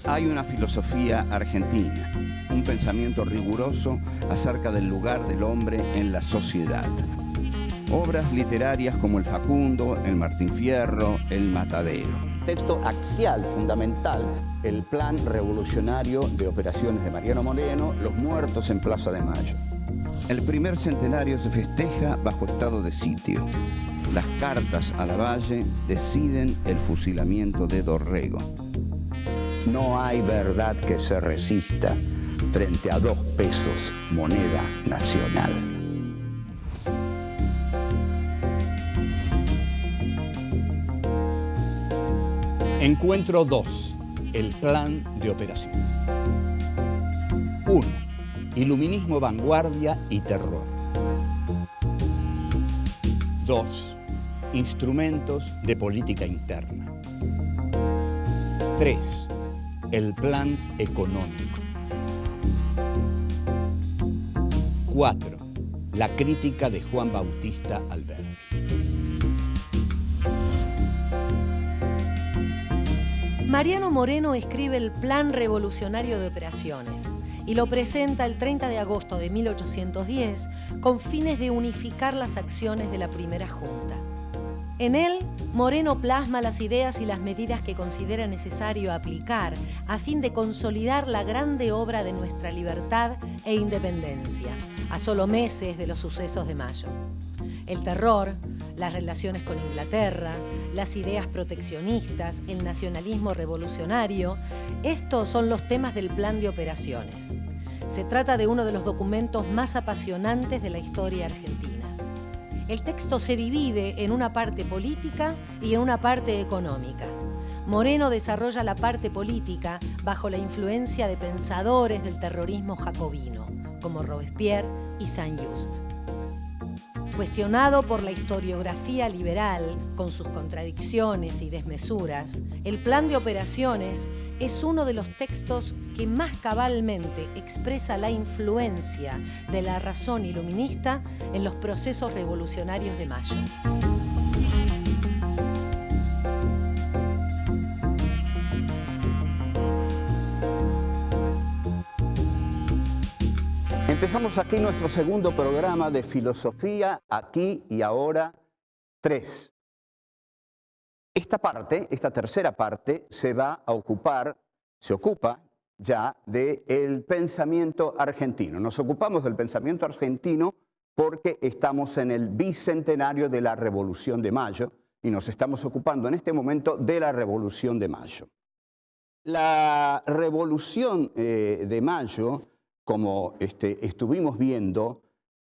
Hay una filosofía argentina, un pensamiento riguroso acerca del lugar del hombre en la sociedad. Obras literarias como El Facundo, El Martín Fierro, El Matadero. Texto axial, fundamental, el plan revolucionario de operaciones de Mariano Moreno, Los muertos en Plaza de Mayo. El primer centenario se festeja bajo estado de sitio. Las cartas a Lavalle deciden el fusilamiento de Dorrego. No hay verdad que se resista frente a 2 pesos, moneda nacional. Encuentro 2. El plan de operación. 1. Iluminismo, vanguardia y terror. 2. Instrumentos de política interna. 3. El plan económico. 4. La crítica de Juan Bautista Alberdi. Mariano Moreno escribe el Plan Revolucionario de Operaciones y lo presenta el 30 de agosto de 1810 con fines de unificar las acciones de la primera junta. En él, Moreno plasma las ideas y las medidas que considera necesario aplicar a fin de consolidar la grande obra de nuestra libertad e independencia, a solo meses de los sucesos de mayo. El terror, las relaciones con Inglaterra, las ideas proteccionistas, el nacionalismo revolucionario, estos son los temas del plan de operaciones. Se trata de uno de los documentos más apasionantes de la historia argentina. El texto se divide en una parte política y en una parte económica. Moreno desarrolla la parte política bajo la influencia de pensadores del terrorismo jacobino, como Robespierre y Saint-Just. Cuestionado por la historiografía liberal, con sus contradicciones y desmesuras, el plan de operaciones es uno de los textos que más cabalmente expresa la influencia de la razón iluminista en los procesos revolucionarios de mayo. Empezamos aquí nuestro segundo programa de Filosofía Aquí y Ahora 3. Esta tercera parte, se ocupa ya del pensamiento argentino. Nos ocupamos del pensamiento argentino porque estamos en el bicentenario de la Revolución de Mayo y nos estamos ocupando en este momento de la Revolución de Mayo. La Revolución de Mayo, como estuvimos viendo,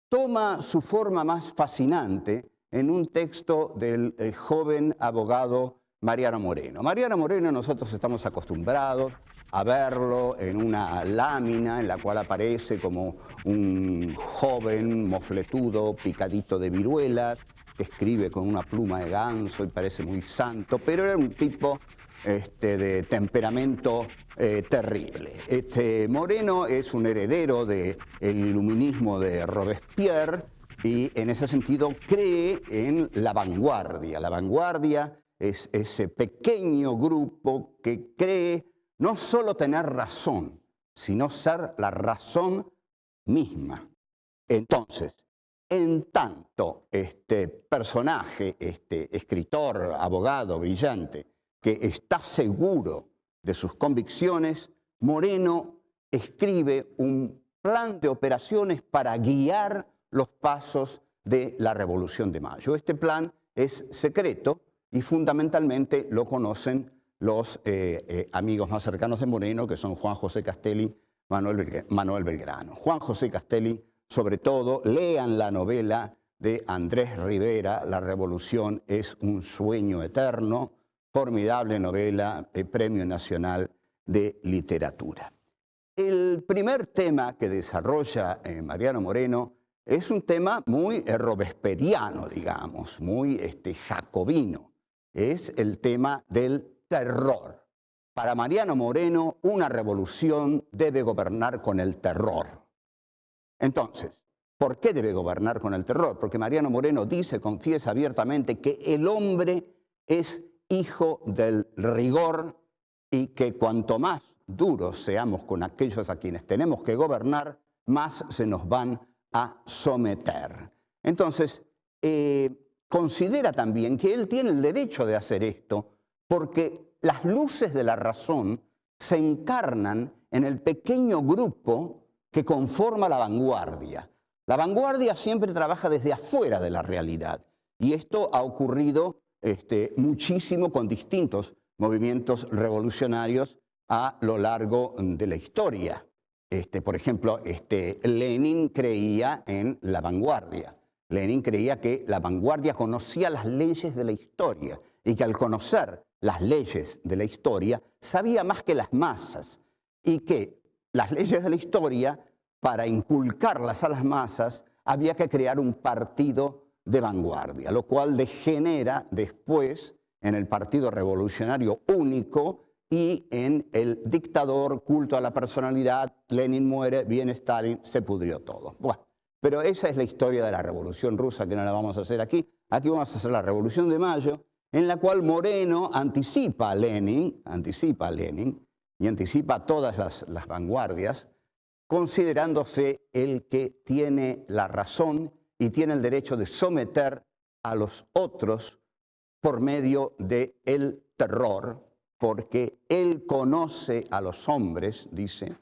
toma su forma más fascinante en un texto del joven abogado Mariano Moreno. Mariano Moreno, nosotros estamos acostumbrados a verlo en una lámina en la cual aparece como un joven mofletudo, picadito de viruelas, que escribe con una pluma de ganso y parece muy santo, pero era un tipo de temperamento terrible. Moreno es un heredero del iluminismo de Robespierre y en ese sentido cree en la vanguardia. La vanguardia es ese pequeño grupo que cree no solo tener razón, sino ser la razón misma. Entonces, en tanto este personaje, escritor, abogado brillante, que está seguro de sus convicciones, Moreno escribe un plan de operaciones para guiar los pasos de la Revolución de Mayo. Este plan es secreto y fundamentalmente lo conocen los amigos más cercanos de Moreno, que son Juan José Castelli, Manuel Belgrano. Juan José Castelli, sobre todo, lean la novela de Andrés Rivera, La Revolución es un sueño eterno, formidable novela, Premio Nacional de Literatura. El primer tema que desarrolla Mariano Moreno es un tema muy robesperiano, digamos, muy jacobino. Es el tema del terror. Para Mariano Moreno, una revolución debe gobernar con el terror. Entonces, ¿por qué debe gobernar con el terror? Porque Mariano Moreno confiesa abiertamente que el hombre es hijo del rigor y que cuanto más duros seamos con aquellos a quienes tenemos que gobernar, más se nos van a someter. Entonces, considera también que él tiene el derecho de hacer esto porque las luces de la razón se encarnan en el pequeño grupo que conforma la vanguardia. La vanguardia siempre trabaja desde afuera de la realidad y esto ha ocurrido muchísimo con distintos movimientos revolucionarios a lo largo de la historia. Por ejemplo, Lenin creía en la vanguardia. Lenin creía que la vanguardia conocía las leyes de la historia y que al conocer las leyes de la historia sabía más que las masas y que las leyes de la historia, para inculcarlas a las masas, había que crear un partido de vanguardia, lo cual degenera después en el Partido Revolucionario Único y en el dictador, culto a la personalidad. Lenin muere, viene Stalin, se pudrió todo. Bueno, pero esa es la historia de la Revolución Rusa, que no la vamos a hacer aquí. Aquí vamos a hacer la Revolución de Mayo, en la cual Moreno anticipa a Lenin y anticipa a todas las vanguardias, considerándose el que tiene la razón y tiene el derecho de someter a los otros por medio del terror, porque él conoce a los hombres, dice,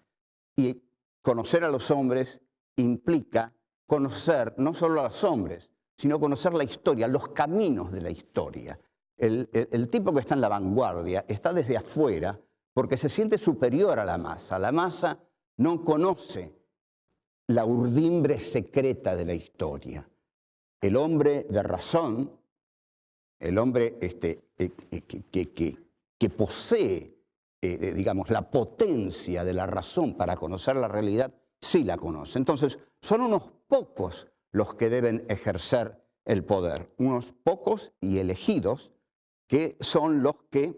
y conocer a los hombres implica conocer no solo a los hombres, sino conocer la historia, los caminos de la historia. El tipo que está en la vanguardia está desde afuera porque se siente superior a la masa. La masa no conoce la urdimbre secreta de la historia. El hombre de razón, el hombre que posee, digamos, la potencia de la razón para conocer la realidad, sí la conoce. Entonces, son unos pocos los que deben ejercer el poder, unos pocos y elegidos, que son los que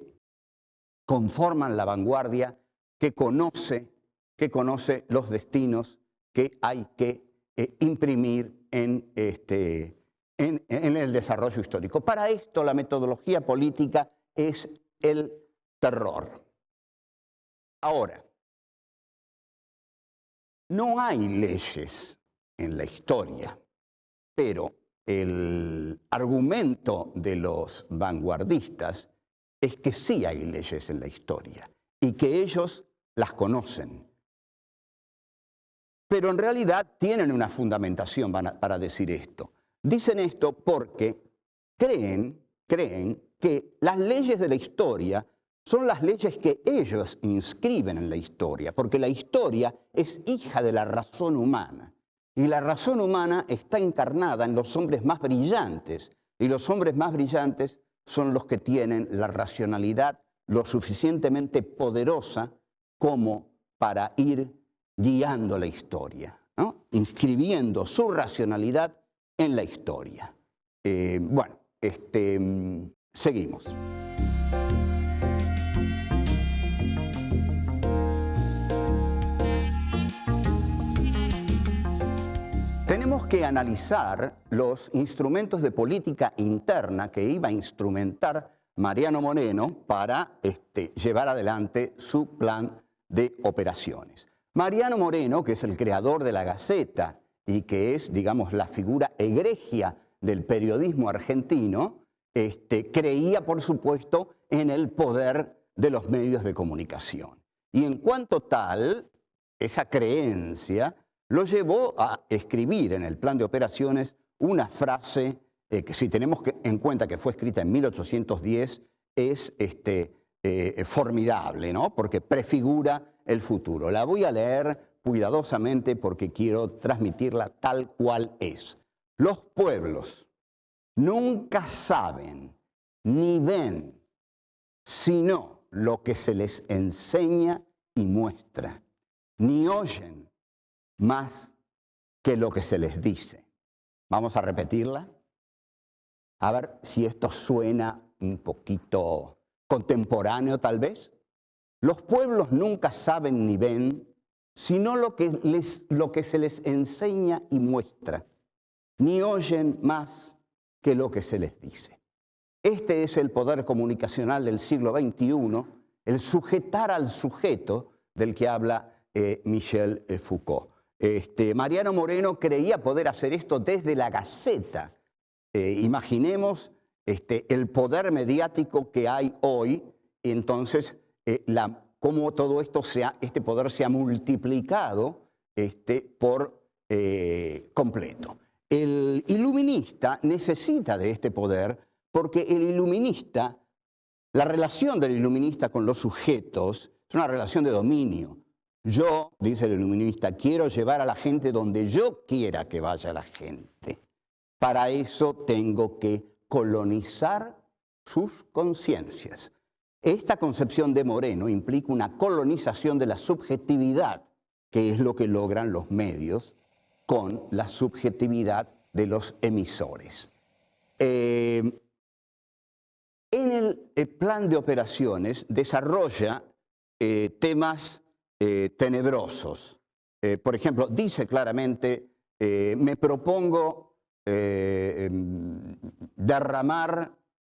conforman la vanguardia, que conoce los destinos que hay que imprimir en el desarrollo histórico. Para esto la metodología política es el terror. Ahora, no hay leyes en la historia, pero el argumento de los vanguardistas es que sí hay leyes en la historia y que ellos las conocen. Pero en realidad tienen una fundamentación para decir esto. Dicen esto porque creen que las leyes de la historia son las leyes que ellos inscriben en la historia, porque la historia es hija de la razón humana. Y la razón humana está encarnada en los hombres más brillantes. Y los hombres más brillantes son los que tienen la racionalidad lo suficientemente poderosa como para ir guiando la historia, ¿no? Inscribiendo su racionalidad en la historia. Seguimos. Tenemos que analizar los instrumentos de política interna que iba a instrumentar Mariano Moreno para llevar adelante su plan de operaciones. Mariano Moreno, que es el creador de la Gaceta y que es, digamos, la figura egregia del periodismo argentino, creía, por supuesto, en el poder de los medios de comunicación. Y en cuanto tal, esa creencia lo llevó a escribir en el plan de operaciones una frase que, si tenemos en cuenta que fue escrita en 1810, es formidable, ¿no? Porque prefigura el futuro. La voy a leer cuidadosamente porque quiero transmitirla tal cual es. Los pueblos nunca saben ni ven sino lo que se les enseña y muestra, ni oyen más que lo que se les dice. Vamos a repetirla. A ver si esto suena un poquito contemporáneo tal vez. Los pueblos nunca saben ni ven sino lo que se les enseña y muestra, ni oyen más que lo que se les dice. Este es el poder comunicacional del siglo XXI, el sujetar al sujeto del que habla Michel Foucault. Mariano Moreno creía poder hacer esto desde la Gaceta. Imaginemos el poder mediático que hay hoy, y entonces cómo todo esto este poder se ha multiplicado por completo. El iluminista necesita de este poder porque la relación del iluminista con los sujetos es una relación de dominio. Yo, dice el iluminista, quiero llevar a la gente donde yo quiera que vaya la gente. Para eso tengo que colonizar sus conciencias. Esta concepción de Moreno implica una colonización de la subjetividad, que es lo que logran los medios con la subjetividad de los emisores. En el plan de operaciones desarrolla temas tenebrosos. Por ejemplo, dice claramente, me propongo derramar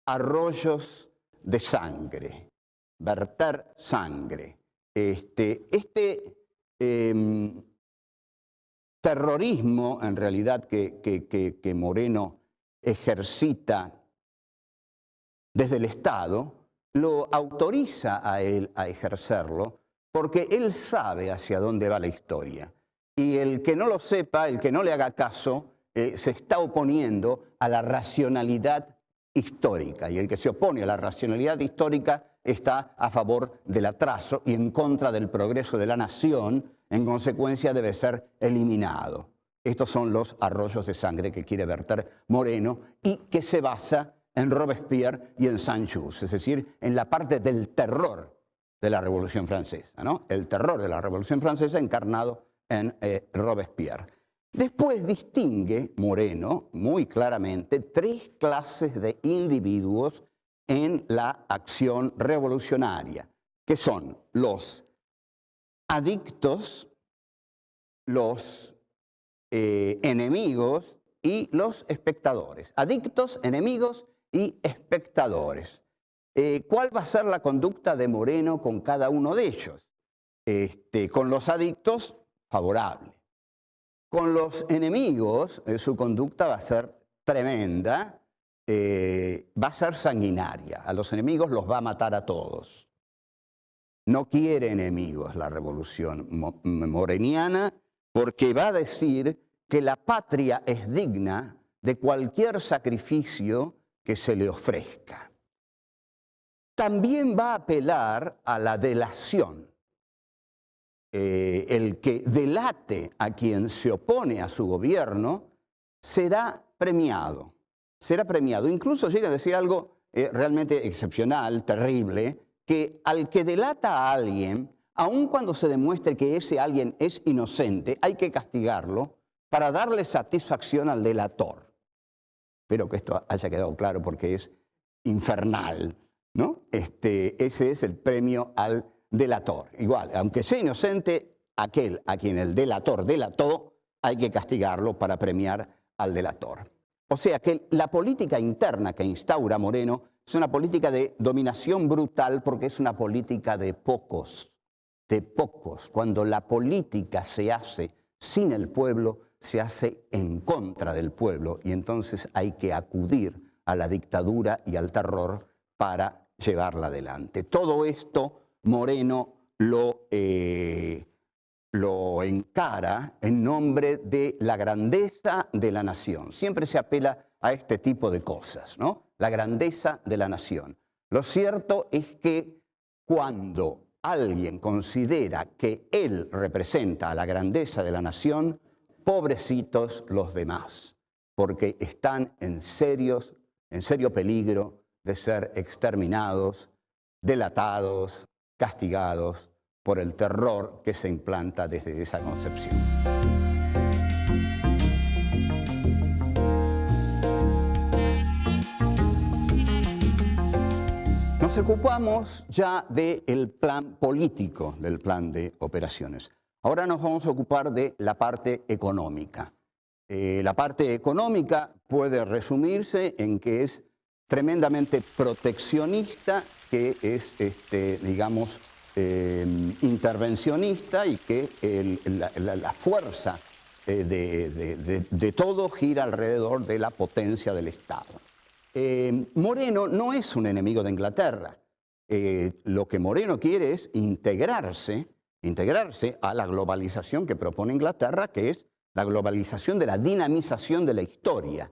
arroyos de sangre, verter sangre. Terrorismo, en realidad, que Moreno ejercita desde el Estado, lo autoriza a él a ejercerlo porque él sabe hacia dónde va la historia. Y el que no lo sepa, el que no le haga caso, se está oponiendo a la racionalidad histórica. Y el que se opone a la racionalidad histórica está a favor del atraso y en contra del progreso de la nación. En consecuencia, debe ser eliminado. Estos son los arroyos de sangre que quiere verter Moreno y que se basa en Robespierre y en Saint-Just, es decir, en la parte del terror de la Revolución Francesa, ¿no? El terror de la Revolución Francesa encarnado en Robespierre. Después distingue Moreno muy claramente tres clases de individuos en la acción revolucionaria, que son los adictos, los enemigos y los espectadores. Adictos, enemigos y espectadores. ¿Cuál va a ser la conducta de Moreno con cada uno de ellos? Con los adictos, favorable. Con los enemigos, su conducta va a ser tremenda, va a ser sanguinaria. A los enemigos los va a matar a todos. No quiere enemigos la revolución moreniana porque va a decir que la patria es digna de cualquier sacrificio que se le ofrezca. También va a apelar a la delación. El que delate a quien se opone a su gobierno será premiado. Será premiado. Incluso llega a decir algo realmente excepcional, terrible, que al que delata a alguien, aun cuando se demuestre que ese alguien es inocente, hay que castigarlo para darle satisfacción al delator. Espero que esto haya quedado claro porque es infernal, ¿no? Ese es el premio al delator. Igual, aunque sea inocente, aquel a quien el delator delató, hay que castigarlo para premiar al delator. O sea que la política interna que instaura Moreno es una política de dominación brutal porque es una política de pocos. De pocos. Cuando la política se hace sin el pueblo, se hace en contra del pueblo y entonces hay que acudir a la dictadura y al terror para llevarla adelante. Todo esto Moreno lo encara en nombre de la grandeza de la nación. Siempre se apela a este tipo de cosas, ¿no? La grandeza de la nación. Lo cierto es que cuando alguien considera que él representa a la grandeza de la nación, pobrecitos los demás, porque están en serio peligro de ser exterminados, delatados, castigados por el terror que se implanta desde esa concepción. Nos ocupamos ya del plan político, del plan de operaciones. Ahora nos vamos a ocupar de la parte económica. La parte económica puede resumirse en que es tremendamente proteccionista, que es, digamos, intervencionista y que la fuerza de todo gira alrededor de la potencia del Estado. Moreno no es un enemigo de Inglaterra. Lo que Moreno quiere es integrarse a la globalización que propone Inglaterra, que es la globalización de la dinamización de la historia.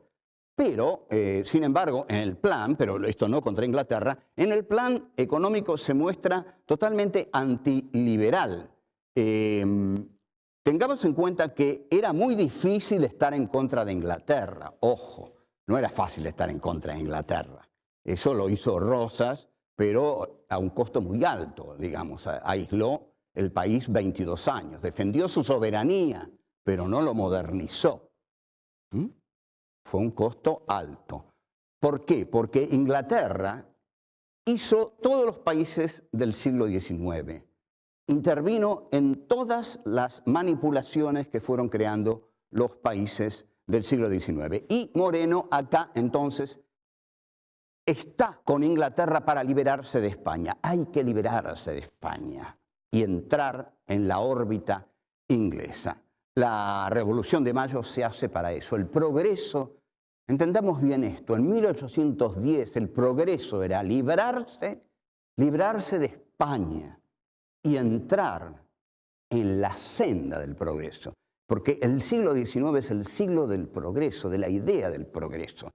Pero, sin embargo, en el plan, pero esto no contra Inglaterra, en el plan económico se muestra totalmente antiliberal. Tengamos en cuenta que era muy difícil estar en contra de Inglaterra. Ojo, no era fácil estar en contra de Inglaterra. Eso lo hizo Rosas, pero a un costo muy alto, digamos. Aisló el país 22 años. Defendió su soberanía, pero no lo modernizó. Fue un costo alto. ¿Por qué? Porque Inglaterra hizo todos los países del siglo XIX. Intervino en todas las manipulaciones que fueron creando los países del siglo XIX. Y Moreno acá entonces está con Inglaterra para liberarse de España. Hay que liberarse de España y entrar en la órbita inglesa. La Revolución de Mayo se hace para eso. El progreso, entendamos bien esto, en 1810 el progreso era librarse de España y entrar en la senda del progreso. Porque el siglo XIX es el siglo del progreso, de la idea del progreso.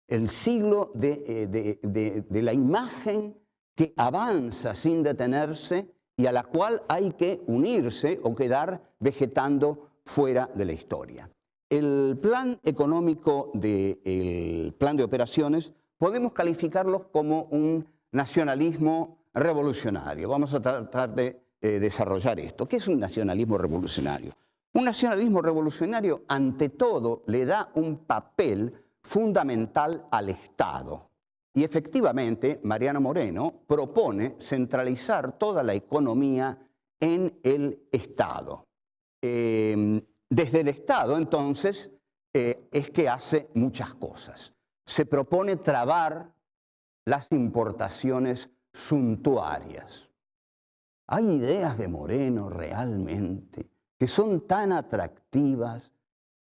El siglo de la imagen que avanza sin detenerse y a la cual hay que unirse o quedar vegetando fuera de la historia. El plan económico del plan de operaciones podemos calificarlos como un nacionalismo revolucionario. Vamos a tratar de desarrollar esto. ¿Qué es un nacionalismo revolucionario? Un nacionalismo revolucionario, ante todo, le da un papel fundamental al Estado. Y efectivamente, Mariano Moreno propone centralizar toda la economía en el Estado. Desde el Estado, entonces, es que hace muchas cosas. Se propone trabar las importaciones suntuarias. Hay ideas de Moreno realmente que son tan atractivas.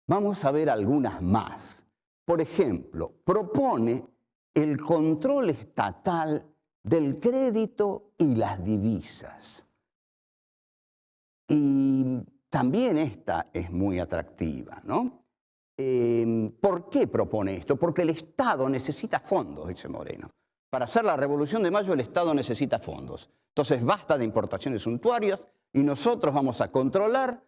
Vamos a ver algunas más. Por ejemplo, propone el control estatal del crédito y las divisas. Y también esta es muy atractiva, ¿no? ¿Por qué propone esto? Porque el Estado necesita fondos, dice Moreno. Para hacer la Revolución de Mayo el Estado necesita fondos. Entonces basta de importaciones suntuarias y nosotros vamos a controlar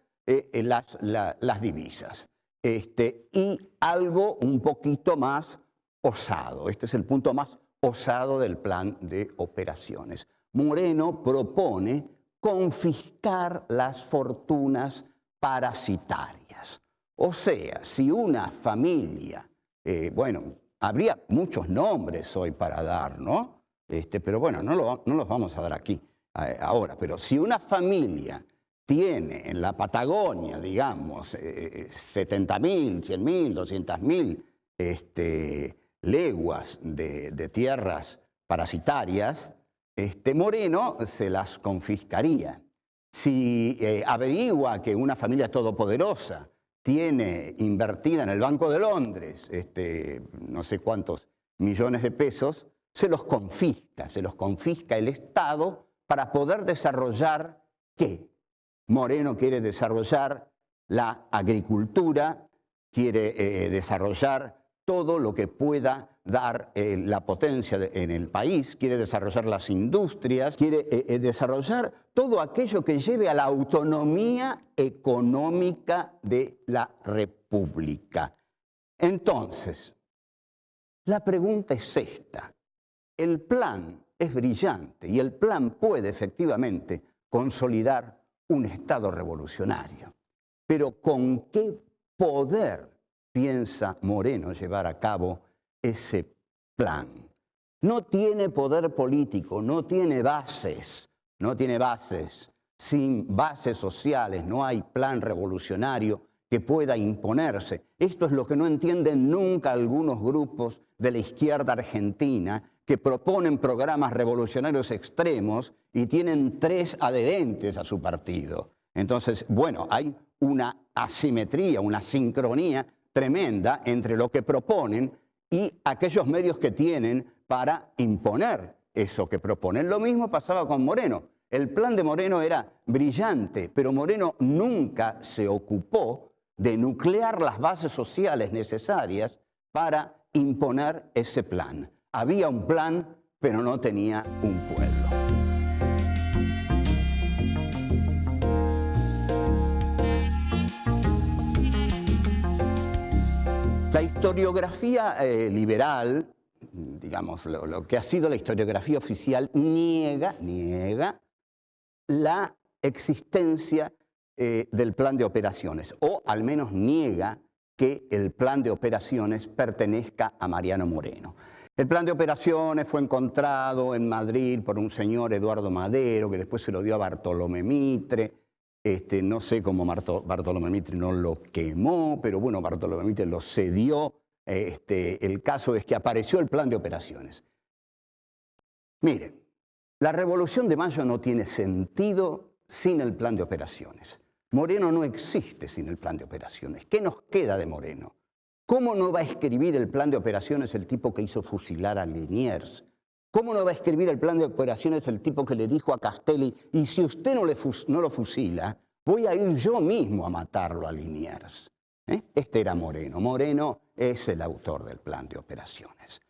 las divisas. Y algo un poquito más osado. Este es el punto más osado del plan de operaciones. Moreno propone confiscar las fortunas parasitarias. O sea, si una familia, bueno, habría muchos nombres hoy para dar, ¿no? Pero bueno, no los vamos a dar aquí ahora. Pero si una familia tiene en la Patagonia, digamos, 70.000, 100.000, 200.000 leguas de tierras parasitarias, Moreno se las confiscaría. Si averigua que una familia todopoderosa tiene invertida en el Banco de Londres no sé cuántos millones de pesos, se los confisca el Estado para poder desarrollar ¿qué? Moreno quiere desarrollar la agricultura, quiere desarrollar todo lo que pueda dar la potencia en el país, quiere desarrollar las industrias, quiere desarrollar todo aquello que lleve a la autonomía económica de la República. Entonces, la pregunta es esta. El plan es brillante y el plan puede efectivamente consolidar un Estado revolucionario. Pero ¿con qué poder piensa Moreno llevar a cabo ese plan? No tiene poder político, no tiene bases. Sin bases sociales no hay plan revolucionario que pueda imponerse. Esto es lo que no entienden nunca algunos grupos de la izquierda argentina que proponen programas revolucionarios extremos y tienen 3 adherentes a su partido. Entonces, bueno, hay una asimetría, una sincronía tremenda entre lo que proponen y aquellos medios que tienen para imponer eso que proponen. Lo mismo pasaba con Moreno. El plan de Moreno era brillante, pero Moreno nunca se ocupó de nuclear las bases sociales necesarias para imponer ese plan. Había un plan, pero no tenía un pueblo. La historiografía liberal, digamos, lo que ha sido la historiografía oficial, niega la existencia del plan de operaciones, o al menos niega que el plan de operaciones pertenezca a Mariano Moreno. El plan de operaciones fue encontrado en Madrid por un señor, Eduardo Madero, que después se lo dio a Bartolomé Mitre. No sé cómo Bartolomé Mitre no lo quemó, pero bueno, Bartolomé Mitre lo cedió. El caso es que apareció el plan de operaciones. Miren, la Revolución de Mayo no tiene sentido sin el plan de operaciones. Moreno no existe sin el plan de operaciones. ¿Qué nos queda de Moreno? ¿Cómo no va a escribir el plan de operaciones el tipo que hizo fusilar a Liniers? ¿Cómo no va a escribir el plan de operaciones el tipo que le dijo a Castelli, y si usted no lo fusila, voy a ir yo mismo a matarlo a Liniers? Este era Moreno. Moreno es el autor del plan de operaciones.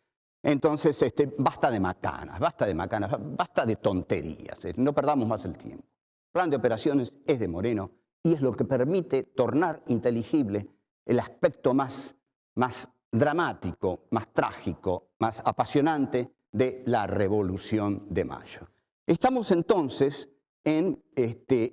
Entonces, basta de macanas, basta de tonterías. No perdamos más el tiempo. El plan de operaciones es de Moreno y es lo que permite tornar inteligible el aspecto más dramático, más trágico, más apasionante de la Revolución de Mayo. Estamos entonces en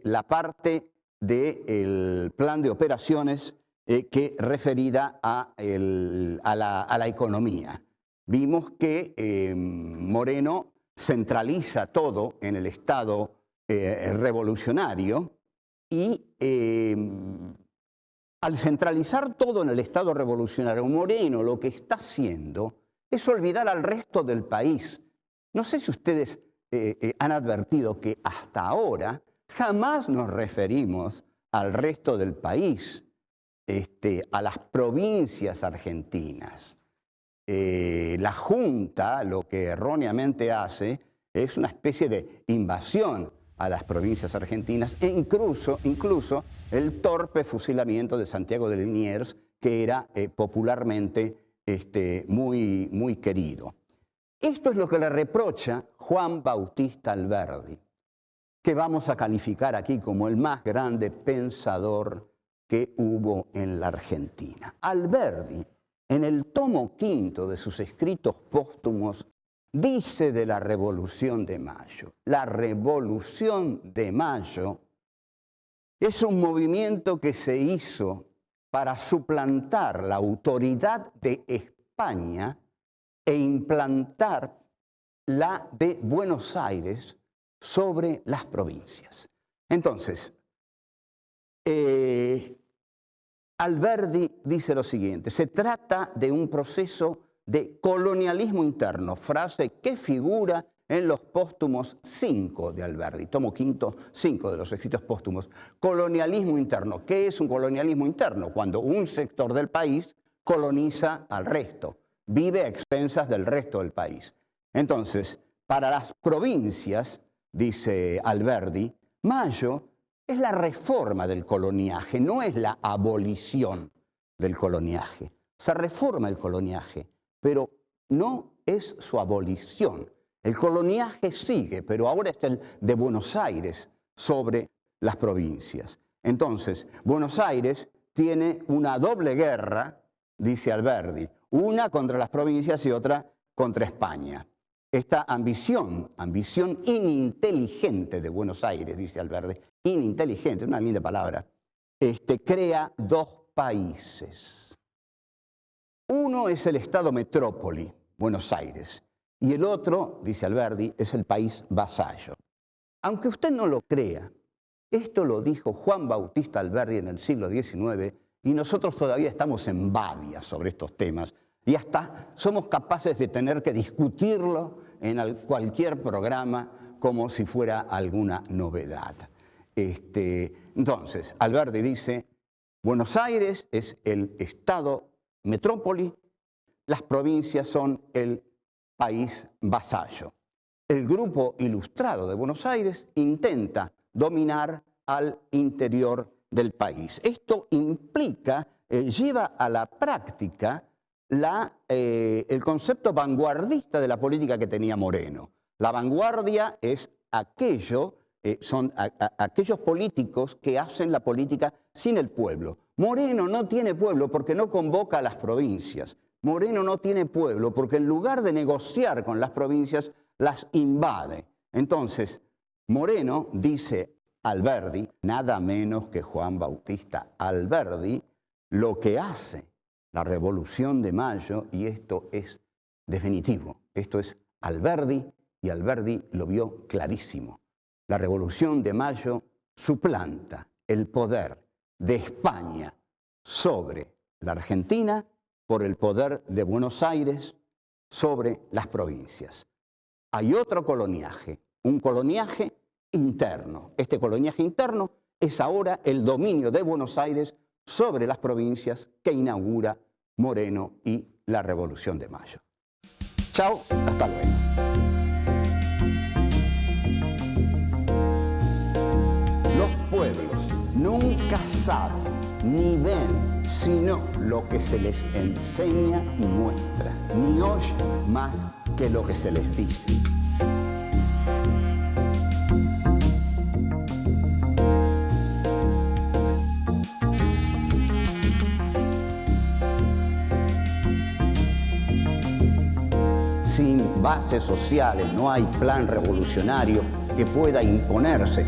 la parte del plan de operaciones que referida a la economía. Vimos que Moreno centraliza todo en el Estado revolucionario y al centralizar todo en el Estado revolucionario, Moreno lo que está haciendo es olvidar al resto del país. No sé si ustedes han advertido que hasta ahora jamás nos referimos al resto del país, a las provincias argentinas. La Junta lo que erróneamente hace es una especie de invasión a las provincias argentinas e incluso el torpe fusilamiento de Santiago de Liniers, que era popularmente muy querido. Esto es lo que le reprocha Juan Bautista Alberdi, que vamos a calificar aquí como el más grande pensador que hubo en la Argentina. Alberdi, en el tomo 5 de sus escritos póstumos, dice de la Revolución de Mayo: la Revolución de Mayo es un movimiento que se hizo para suplantar la autoridad de España e implantar la de Buenos Aires sobre las provincias. Entonces, Alberdi dice lo siguiente: se trata de un proceso de colonialismo interno, frase que figura en los póstumos 5 de Alberdi, tomo 5 de los escritos póstumos. Colonialismo interno. ¿Qué es un colonialismo interno? Cuando un sector del país coloniza al resto, vive a expensas del resto del país. Entonces, para las provincias, dice Alberdi, Mayo es la reforma del coloniaje, no es la abolición del coloniaje. Se reforma el coloniaje, pero no es su abolición. El coloniaje sigue, pero ahora es el de Buenos Aires sobre las provincias. Entonces, Buenos Aires tiene una doble guerra, dice Alberdi, una contra las provincias y otra contra España. Esta ambición ininteligente de Buenos Aires, dice Alberdi, ininteligente, una linda palabra, crea dos países. Uno es el Estado metrópoli, Buenos Aires, y el otro, dice Alberdi, es el país vasallo. Aunque usted no lo crea, esto lo dijo Juan Bautista Alberdi en el siglo XIX y nosotros todavía estamos en babia sobre estos temas. Y hasta somos capaces de tener que discutirlo en cualquier programa como si fuera alguna novedad. Entonces, Alberdi dice, Buenos Aires es el estado metrópoli, las provincias son el país vasallo. El grupo ilustrado de Buenos Aires intenta dominar al interior del país. Esto implica, lleva a la práctica el concepto vanguardista de la política que tenía Moreno. La vanguardia es son aquellos políticos que hacen la política sin el pueblo. Moreno no tiene pueblo porque no convoca a las provincias. Moreno no tiene pueblo porque en lugar de negociar con las provincias, las invade. Entonces, Moreno, dice Alberdi, nada menos que Juan Bautista Alberdi, lo que hace la Revolución de Mayo, y esto es definitivo, esto es Alberdi, y Alberdi lo vio clarísimo. La Revolución de Mayo suplanta el poder de España sobre la Argentina por el poder de Buenos Aires sobre las provincias. Hay otro coloniaje, un coloniaje interno. Este coloniaje interno es ahora el dominio de Buenos Aires sobre las provincias que inaugura Moreno y la Revolución de Mayo. Chao, hasta luego. Los pueblos nunca saben ni ven sino lo que se les enseña y muestra, ni oyen más que lo que se les dice. Sin bases sociales no hay plan revolucionario que pueda imponerse.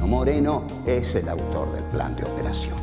Moreno es el autor del plan de operación.